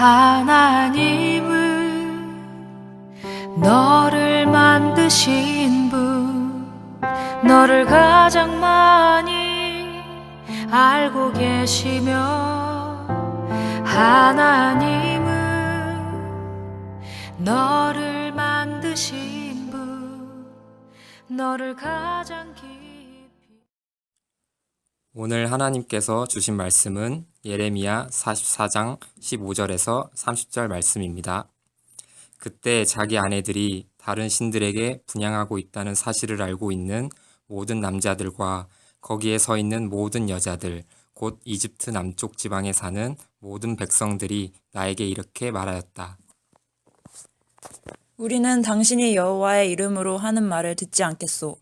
하나님은 너를 만드신 분, 너를 가장 많이 알고 계시며, 하나님은 너를 만드신 분, 너를 가장 깊이. 오늘 하나님께서 주신 말씀은 예레미야 44장 15절에서 30절 말씀입니다. 그때 자기 아내들이 다른 신들에게 분향하고 있다는 사실을 알고 있는 모든 남자들과 거기에 서 있는 모든 여자들, 곧 이집트 남쪽 지방에 사는 모든 백성들이 나에게 이렇게 말하였다. 우리는 당신이 여호와의 이름으로 하는 말을 듣지 않겠소.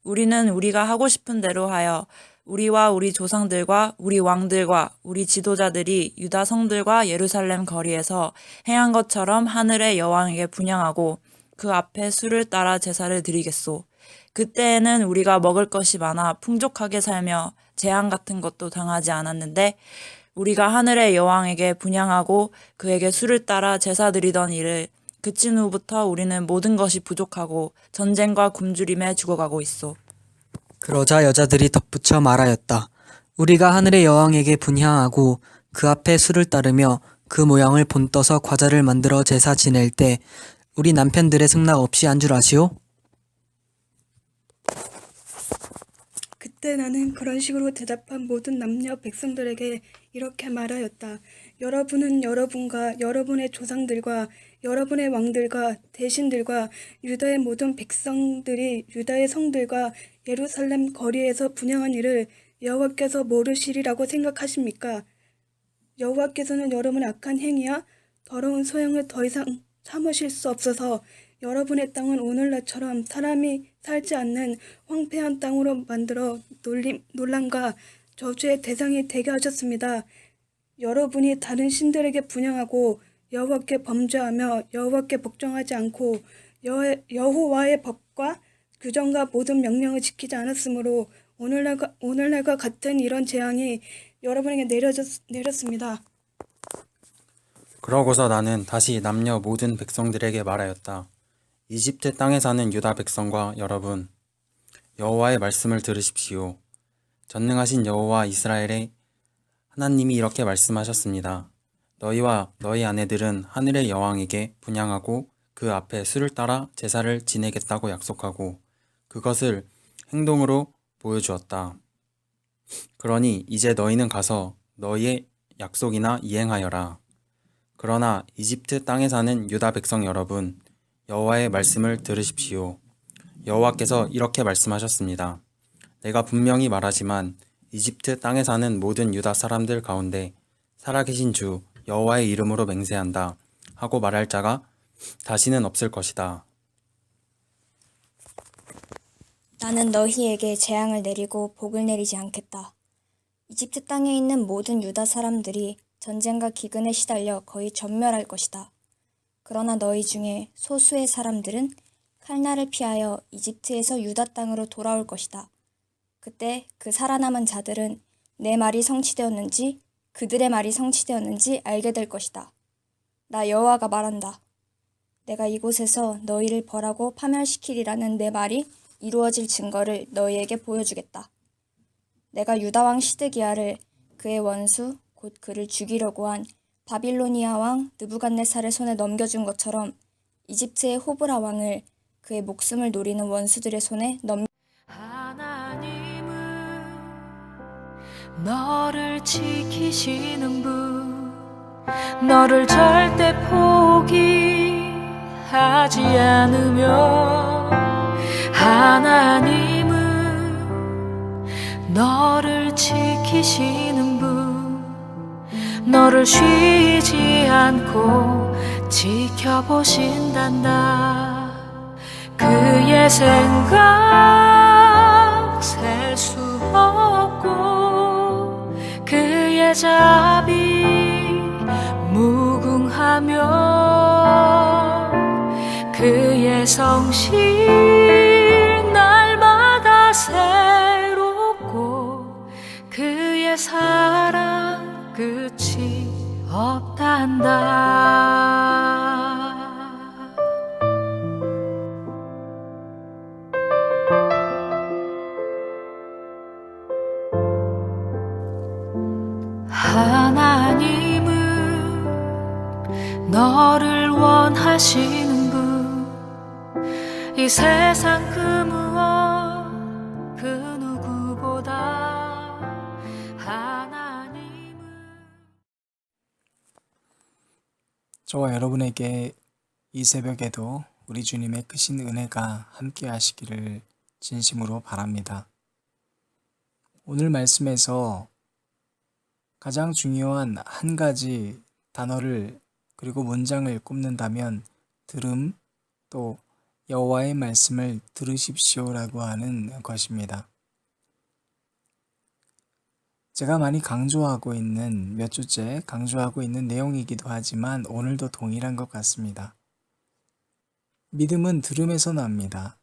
우리는 우리가 하고 싶은 대로 하여 우리와 우리 조상들과 우리 왕들과 우리 지도자들이 유다 성들과 예루살렘 거리에서 행한 것처럼 하늘의 여왕에게 분향하고 그 앞에 수를 따라 제사를 드리겠소. 그때에는 우리가 먹을 것이 많아 풍족하게 살며 재앙 같은 것도 당하지 않았는데, 우리가 하늘의 여왕에게 분향하고 그에게 수를 따라 제사 드리던 일을 그친 후부터 우리는 모든 것이 부족하고 전쟁과 굶주림에 죽어가고 있소. 그러자 여자들이 덧붙여 말하였다. 우리가 하늘의 여왕에게 분향하고 그 앞에 수를 따르며 그 모양을 본떠서 과자를 만들어 제사 지낼 때 우리 남편들의 승낙 없이 한 줄 아시오? 그때 나는 그런 식으로 대답한 모든 남녀 백성들에게 이렇게 말하였다. 여러분은 여러분과 여러분의 조상들과 여러분의 왕들과 대신들과 유다의 모든 백성들이 유다의 성들과 예루살렘 거리에서 분향한 일을 여호와께서 모르시리라고 생각하십니까? 여호와께서는 여러분의 악한 행위와 더러운 소양을 더 이상 참으실 수 없어서 여러분의 땅은 오늘날처럼 사람이 살지 않는 황폐한 땅으로 만들어 논란과 저주의 대상이 되게 하셨습니다. 여러분이 다른 신들에게 분향하고 여호와께 범죄하며 여호와께 복종하지 않고 여호와의 법과 규정과 모든 명령을 지키지 않았으므로 오늘날과 같은 이런 재앙이 여러분에게 내렸습니다. 그러고서 나는 다시 남녀 모든 백성들에게 말하였다. 이집트 땅에 사는 유다 백성과 여러분, 여호와의 말씀을 들으십시오. 전능하신 여호와 이스라엘의 하나님이 이렇게 말씀하셨습니다. 너희와 너희 아내들은 하늘의 여왕에게 분향하고 그 앞에 수를 따라 제사를 지내겠다고 약속하고 그것을 행동으로 보여주었다. 그러니 이제 너희는 가서 너희의 약속이나 이행하여라. 그러나 이집트 땅에 사는 유다 백성 여러분, 여호와의 말씀을 들으십시오. 여호와께서 이렇게 말씀하셨습니다. 내가 분명히 말하지만 이집트 땅에 사는 모든 유다 사람들 가운데 살아계신 주 여호와의 이름으로 맹세한다 하고 말할 자가 다시는 없을 것이다. 나는 너희에게 재앙을 내리고 복을 내리지 않겠다. 이집트 땅에 있는 모든 유다 사람들이 전쟁과 기근에 시달려 거의 전멸할 것이다. 그러나 너희 중에 소수의 사람들은 칼날을 피하여 이집트에서 유다 땅으로 돌아올 것이다. 그때 그 살아남은 자들은 내 말이 성취되었는지 그들의 말이 성취되었는지 알게 될 것이다. 나 여호와가 말한다. 내가 이곳에서 너희를 벌하고 파멸시키리라는 내 말이 이루어질 증거를 너희에게 보여주겠다. 내가 유다왕 시드기야를 그의 원수 곧 그를 죽이려고 한 바빌로니아 왕 느부갓네살의 손에 넘겨준 것처럼 이집트의 호브라 왕을 그의 목숨을 노리는 원수들의 손에 하나님은 너를 지키시는 분, 너를 절대 포기하지 않으며, 하나님은 너를 지키시는 분, 너를 쉬지 않고 지켜보신단다. 그의 생각 셀 수 없고 그의 자비 무궁하며 그의 성실 날마다 새롭고 그의 사랑 끝이 없단다. 하나님은 너를 원하시는 분, 이 세상 그 무엇 그 누구보다 하나님은. 저와 여러분에게 이 새벽에도 우리 주님의 크신 은혜가 함께 하시기를 진심으로 바랍니다. 오늘 말씀에서 가장 중요한 한 가지 단어를 그리고 문장을 꼽는다면 들음 또 여호와의 말씀을 들으십시오라고 하는 것입니다. 제가 많이 강조하고 있는 몇 주째 강조하고 있는 내용이기도 하지만 오늘도 동일한 것 같습니다. 믿음은 들음에서 납니다.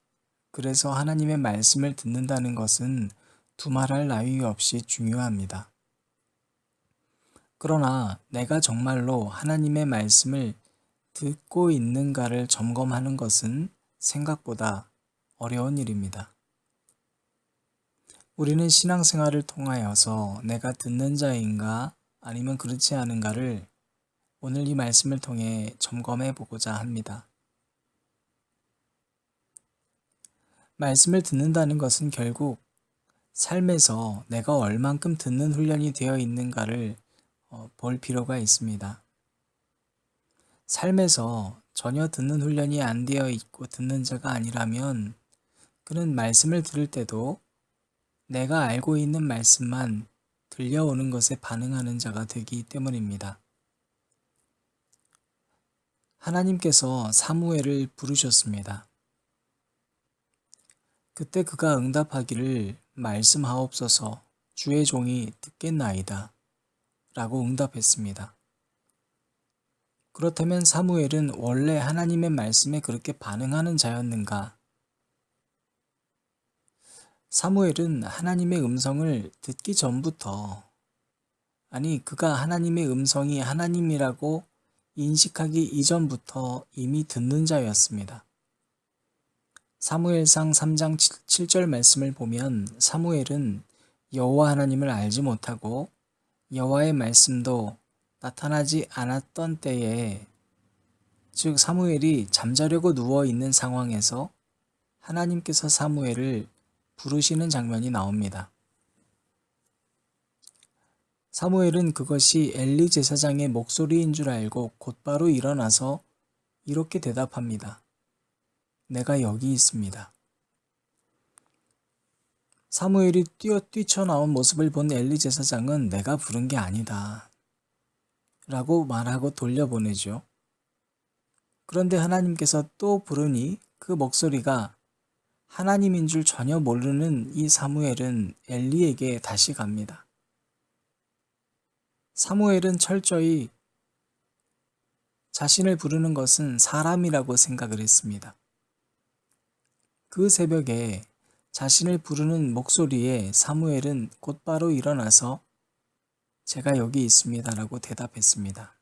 그래서 하나님의 말씀을 듣는다는 것은 두말할 나위 없이 중요합니다. 그러나 내가 정말로 하나님의 말씀을 듣고 있는가를 점검하는 것은 생각보다 어려운 일입니다. 우리는 신앙생활을 통하여서 내가 듣는 자인가 아니면 그렇지 않은가를 오늘 이 말씀을 통해 점검해 보고자 합니다. 말씀을 듣는다는 것은 결국 삶에서 내가 얼만큼 듣는 훈련이 되어 있는가를 볼 필요가 있습니다. 삶에서 전혀 듣는 훈련이 안 되어 있고 듣는 자가 아니라면 그는 말씀을 들을 때도 내가 알고 있는 말씀만 들려오는 것에 반응하는 자가 되기 때문입니다. 하나님께서 사무엘을 부르셨습니다. 그때 그가 응답하기를 말씀하옵소서 주의 종이 듣겠나이다 라고 응답했습니다. 그렇다면 사무엘은 원래 하나님의 말씀에 그렇게 반응하는 자였는가? 사무엘은 하나님의 음성을 듣기 전부터, 아니 그가 하나님의 음성이 하나님이라고 인식하기 이전부터 이미 듣는 자였습니다. 사무엘상 3장 7절 말씀을 보면 사무엘은 여호와 하나님을 알지 못하고 여호와의 말씀도 나타나지 않았던 때에, 즉 사무엘이 잠자려고 누워있는 상황에서 하나님께서 사무엘을 부르시는 장면이 나옵니다. 사무엘은 그것이 엘리 제사장의 목소리인 줄 알고 곧바로 일어나서 이렇게 대답합니다. 내가 여기 있습니다. 사무엘이 뛰쳐나온 모습을 본 엘리 제사장은 내가 부른 게 아니다 라고 말하고 돌려보내죠. 그런데 하나님께서 또 부르니 그 목소리가 하나님인 줄 전혀 모르는 이 사무엘은 엘리에게 다시 갑니다. 사무엘은 철저히 자신을 부르는 것은 사람이라고 생각을 했습니다. 그 새벽에 자신을 부르는 목소리에 사무엘은 곧바로 일어나서 제가 여기 있습니다 라고 대답했습니다.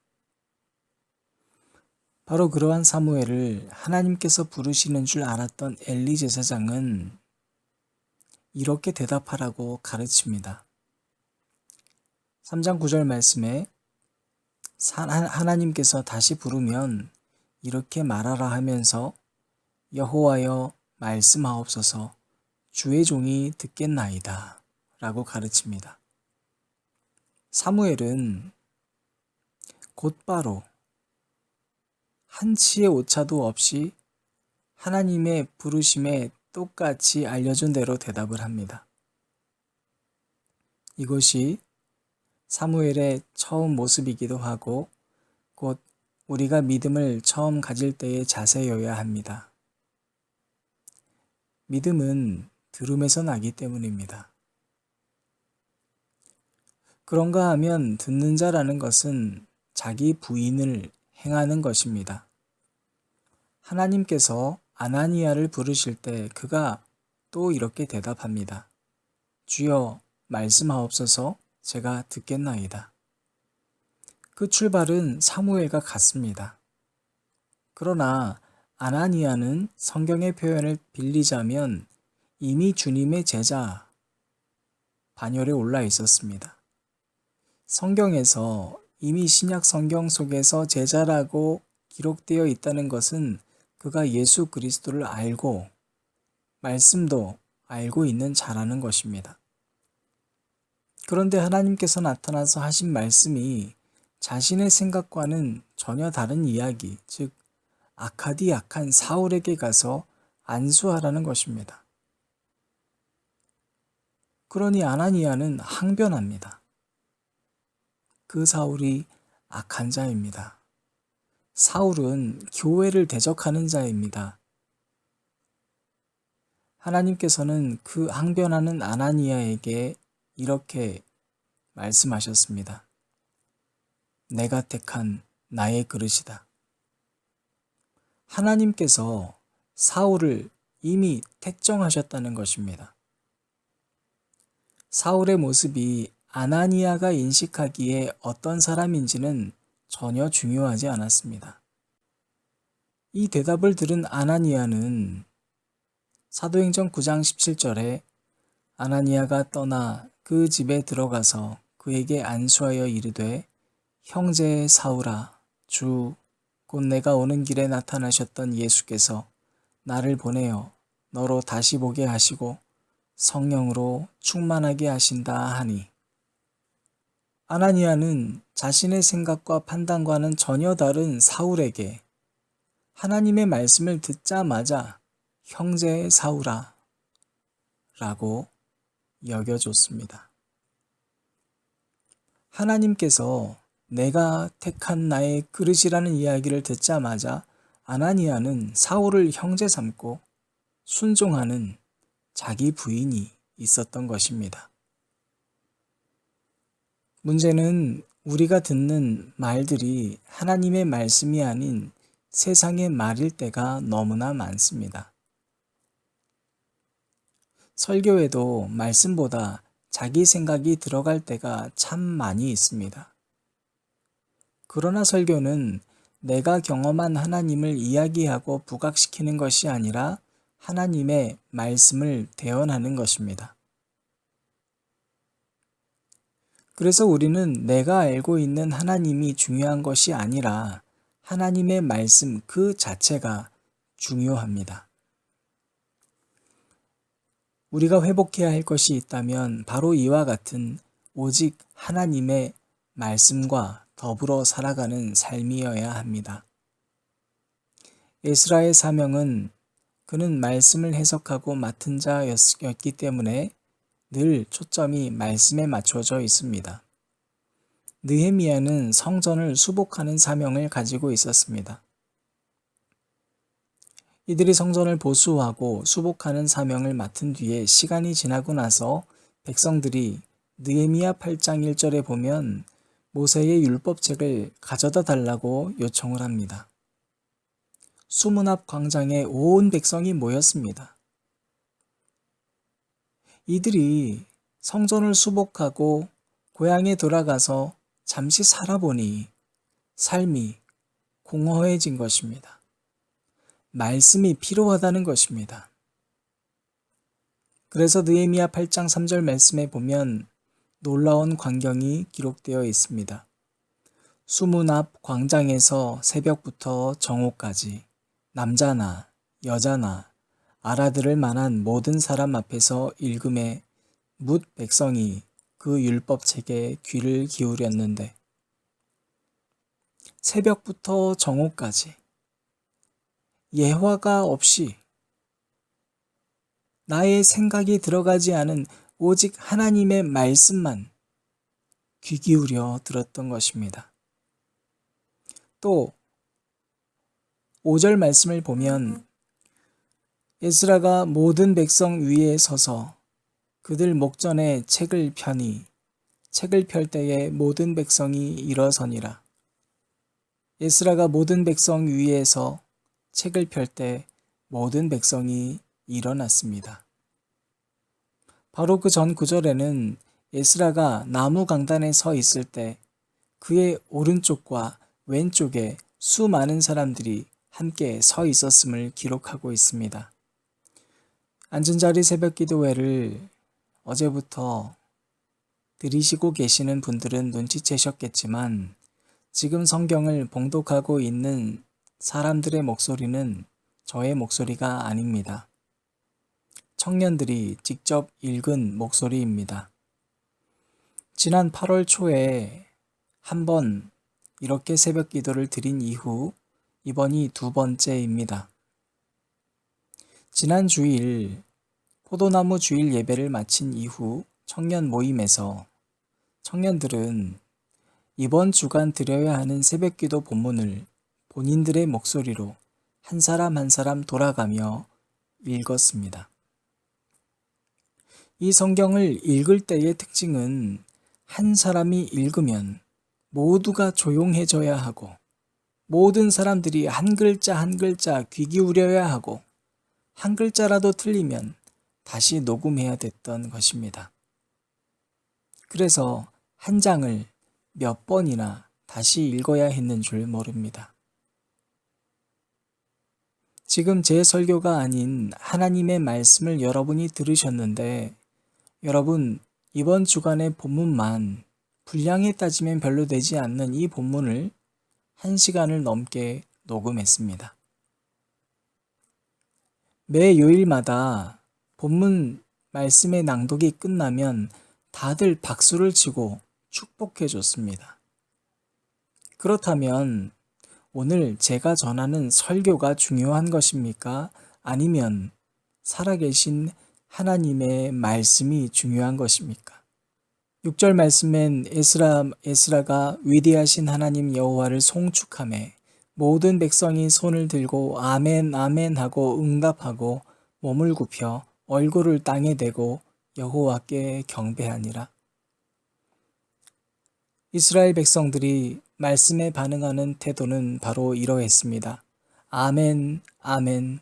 바로 그러한 사무엘을 하나님께서 부르시는 줄 알았던 엘리 제사장은 이렇게 대답하라고 가르칩니다. 3장 9절 말씀에 하나님께서 다시 부르면 이렇게 말하라 하면서 여호와여 말씀하옵소서 주의 종이 듣겠나이다 라고 가르칩니다. 사무엘은 곧바로 한치의 오차도 없이 하나님의 부르심에 똑같이 알려준 대로 대답을 합니다. 이것이 사무엘의 처음 모습이기도 하고 곧 우리가 믿음을 처음 가질 때의 자세여야 합니다. 믿음은 들음에서 나기 때문입니다. 그런가 하면 듣는 자라는 것은 자기 부인을 행하는 것입니다. 하나님께서 아나니아를 부르실 때 그가 또 이렇게 대답합니다. 주여 말씀하옵소서 제가 듣겠나이다. 그 출발은 사무엘과 같습니다. 그러나 아나니아는 성경의 표현을 빌리자면 이미 주님의 제자 반열에 올라 있었습니다. 성경에서 이미 신약 성경 속에서 제자라고 기록되어 있다는 것은 그가 예수 그리스도를 알고 말씀도 알고 있는 자라는 것입니다. 그런데 하나님께서 나타나서 하신 말씀이 자신의 생각과는 전혀 다른 이야기, 즉 악하디 악한 사울에게 가서 안수하라는 것입니다. 그러니 아나니아는 항변합니다. 그 사울이 악한 자입니다. 사울은 교회를 대적하는 자입니다. 하나님께서는 그 항변하는 아나니아에게 이렇게 말씀하셨습니다. 내가 택한 나의 그릇이다. 하나님께서 사울을 이미 택정하셨다는 것입니다. 사울의 모습이 아나니아가 인식하기에 어떤 사람인지는 전혀 중요하지 않았습니다. 이 대답을 들은 아나니아는 사도행전 9장 17절에 아나니아가 떠나 그 집에 들어가서 그에게 안수하여 이르되 형제 사울아 주 곧 내가 오는 길에 나타나셨던 예수께서 나를 보내어 너로 다시 보게 하시고 성령으로 충만하게 하신다 하니 아나니아는 자신의 생각과 판단과는 전혀 다른 사울에게 하나님의 말씀을 듣자마자 형제 사울아 라고 여겨줬습니다. 하나님께서 내가 택한 나의 그릇이라는 이야기를 듣자마자 아나니아는 사울을 형제 삼고 순종하는 자기 부인이 있었던 것입니다. 문제는 우리가 듣는 말들이 하나님의 말씀이 아닌 세상의 말일 때가 너무나 많습니다. 설교에도 말씀보다 자기 생각이 들어갈 때가 참 많이 있습니다. 그러나 설교는 내가 경험한 하나님을 이야기하고 부각시키는 것이 아니라 하나님의 말씀을 대언하는 것입니다. 그래서 우리는 내가 알고 있는 하나님이 중요한 것이 아니라 하나님의 말씀 그 자체가 중요합니다. 우리가 회복해야 할 것이 있다면 바로 이와 같은 오직 하나님의 말씀과 더불어 살아가는 삶이어야 합니다. 에스라의 사명은 그는 말씀을 해석하고 맡은 자였기 때문에 늘 초점이 말씀에 맞춰져 있습니다. 느헤미야는 성전을 수복하는 사명을 가지고 있었습니다. 이들이 성전을 보수하고 수복하는 사명을 맡은 뒤에 시간이 지나고 나서 백성들이 느헤미야 8장 1절에 보면 모세의 율법책을 가져다 달라고 요청을 합니다. 수문 앞 광장에 온 백성이 모였습니다. 이들이 성전을 수복하고 고향에 돌아가서 잠시 살아보니 삶이 공허해진 것입니다. 말씀이 필요하다는 것입니다. 그래서 느헤미야 8장 3절 말씀에 보면 놀라운 광경이 기록되어 있습니다. 수문 앞 광장에서 새벽부터 정오까지 남자나 여자나 알아들을 만한 모든 사람 앞에서 읽음에 뭇 백성이 그 율법책에 귀를 기울였는데 새벽부터 정오까지 예화가 없이 나의 생각이 들어가지 않은 오직 하나님의 말씀만 귀 기울여 들었던 것입니다. 또 5절 말씀을 보면 에스라가 모든 백성 위에 서서 그들 목전에 책을 펴니 책을 펼 때에 모든 백성이 일어서니라. 에스라가 모든 백성 위에서 책을 펼 때 모든 백성이 일어났습니다. 바로 그 전 구절에는 에스라가 나무 강단에 서 있을 때 그의 오른쪽과 왼쪽에 수많은 사람들이 함께 서 있었음을 기록하고 있습니다. 앉은자리 새벽기도회를 어제부터 들으시고 계시는 분들은 눈치채셨겠지만 지금 성경을 봉독하고 있는 사람들의 목소리는 저의 목소리가 아닙니다. 청년들이 직접 읽은 목소리입니다. 지난 8월 초에 한번 이렇게 새벽 기도를 드린 이후 이번이 두 번째입니다. 지난 주일 포도나무 주일 예배를 마친 이후 청년 모임에서 청년들은 이번 주간 드려야 하는 새벽 기도 본문을 본인들의 목소리로 한 사람 한 사람 돌아가며 읽었습니다. 이 성경을 읽을 때의 특징은 한 사람이 읽으면 모두가 조용해져야 하고 모든 사람들이 한 글자 한 글자 귀 기울여야 하고 한 글자라도 틀리면 다시 녹음해야 됐던 것입니다. 그래서 한 장을 몇 번이나 다시 읽어야 했는 줄 모릅니다. 지금 제 설교가 아닌 하나님의 말씀을 여러분이 들으셨는데 여러분 이번 주간의 본문만 분량에 따지면 별로 되지 않는 이 본문을 1시간을 넘게 녹음했습니다. 매 요일마다 본문 말씀의 낭독이 끝나면 다들 박수를 치고 축복해 줬습니다. 그렇다면 오늘 제가 전하는 설교가 중요한 것입니까? 아니면 살아계신 하나님의 말씀이 중요한 것입니까? 6절 말씀엔 에스라가 위대하신 하나님 여호와를 송축하며 모든 백성이 손을 들고 아멘 아멘 하고 응답하고 몸을 굽혀 얼굴을 땅에 대고 여호와께 경배하니라. 이스라엘 백성들이 말씀에 반응하는 태도는 바로 이러했습니다. 아멘 아멘.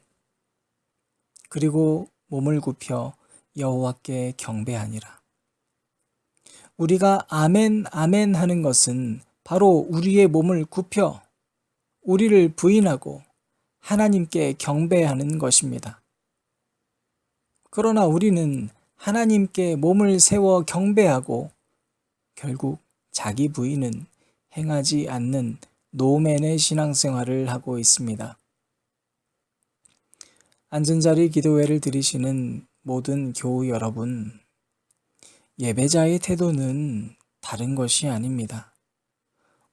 그리고 몸을 굽혀 여호와께 경배하니라. 우리가 아멘 아멘 하는 것은 바로 우리의 몸을 굽혀 우리를 부인하고 하나님께 경배하는 것입니다. 그러나 우리는 하나님께 몸을 세워 경배하고 결국 자기 부인은 행하지 않는 노맨의 신앙생활을 하고 있습니다. 앉은 자리 기도회를 들으시는 모든 교우 여러분, 예배자의 태도는 다른 것이 아닙니다.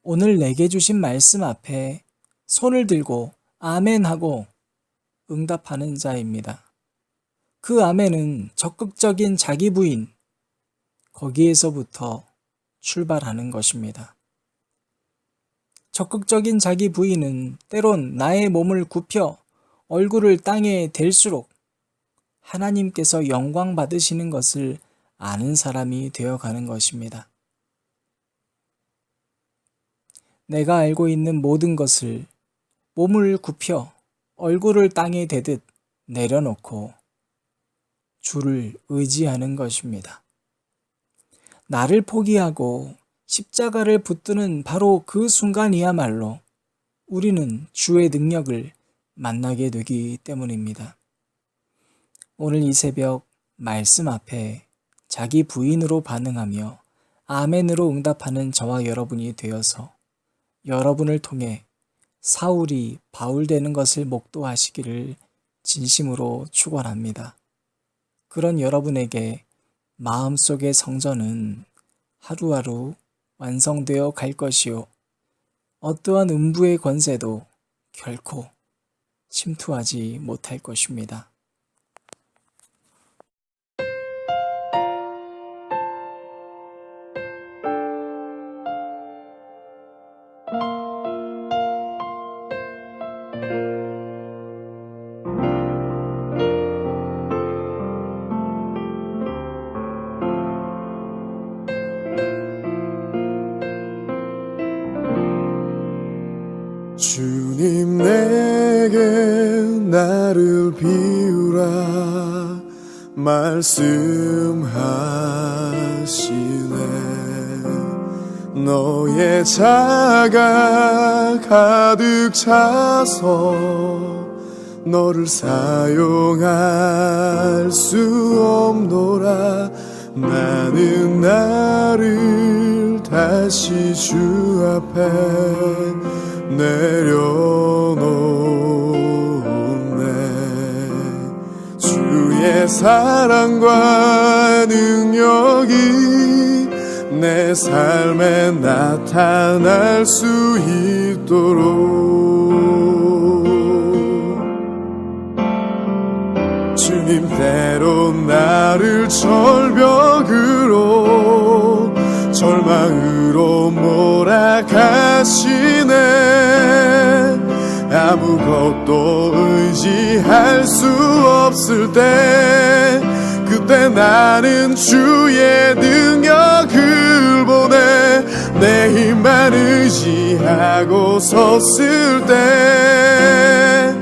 오늘 내게 주신 말씀 앞에 손을 들고 아멘하고 응답하는 자입니다. 그 아멘은 적극적인 자기 부인, 거기에서부터 출발하는 것입니다. 적극적인 자기 부인은 때론 나의 몸을 굽혀 얼굴을 땅에 댈수록 하나님께서 영광 받으시는 것을 아는 사람이 되어가는 것입니다. 내가 알고 있는 모든 것을 몸을 굽혀 얼굴을 땅에 대듯 내려놓고 주를 의지하는 것입니다. 나를 포기하고 십자가를 붙드는 바로 그 순간이야말로 우리는 주의 능력을 만나게 되기 때문입니다. 오늘 이 새벽 말씀 앞에 자기 부인으로 반응하며 아멘으로 응답하는 저와 여러분이 되어서 여러분을 통해 사울이 바울 되는 것을 목도하시기를 진심으로 축원합니다. 그런 여러분에게 마음속의 성전은 하루하루 완성되어 갈 것이요 어떠한 음부의 권세도 결코 침투하지 못할 것입니다. 주님 내게 나를 비우라 말씀하시네 너의 자가 가득 차서 너를 사용할 수 없노라. 나는 나를 다시 주 앞에 내려놓네. 주의 사랑과 능력이 내 삶에 나타날 수 있도록 주님대로 나를 절벽으로 절망으로 몰아가시네. 아무것도 의지할 수 없을 때 그때 나는 주의 능력을 보내. 내 힘만 의지하고 섰을 때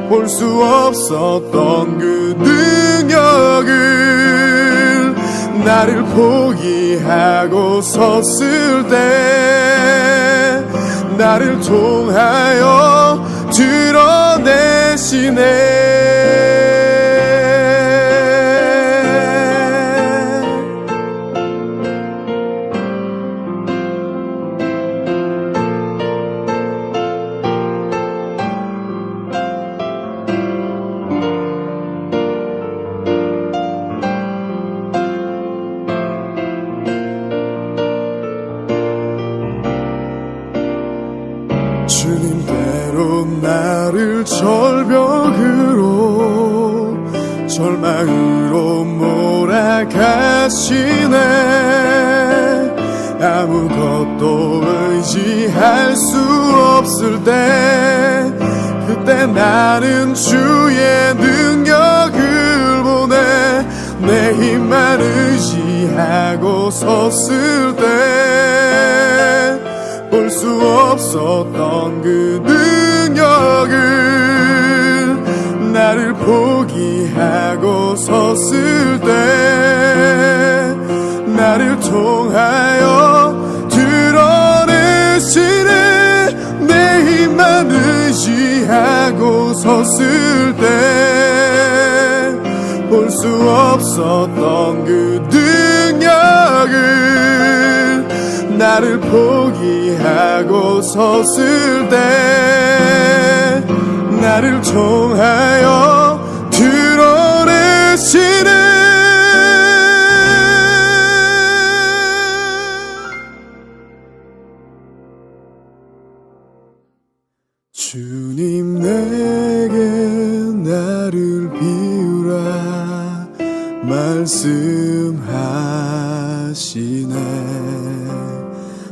볼 수 없었던 그 능력을 나를 포기하고 섰을 때 나를 통하여 드러내시네. 주님대로 나를 절벽으로 절망으로 몰아가시네. 아무것도 의지할 수 없을 때 그때 나는 주의 능력을 보내. 내 힘만 의지하고 섰을 때 볼 수 없었던 그 능력을 나를 포기하고 섰을 때 나를 통하여 드러내시네. 내 힘만 의지하고 섰을 때 볼 수 없었던 그 능력을 나를 포기하고 섰을 때 나를 통하여 드러내시네. 주님 내게 나를 비우라 말씀하시네.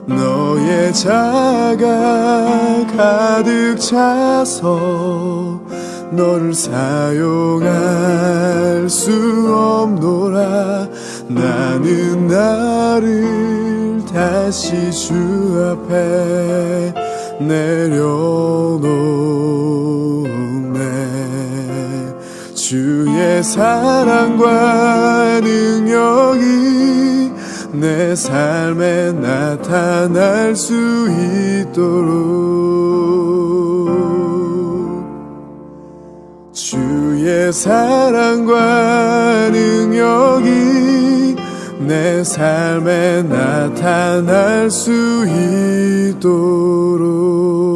너의 자가 가득 차서 너를 사용할 수 없노라. 나는 나를 다시 주 앞에 내려놓네. 주의 사랑과 능력이 내 삶에 나타날 수 있도록 주의 사랑과 능력이 내 삶에 나타날 수 있도록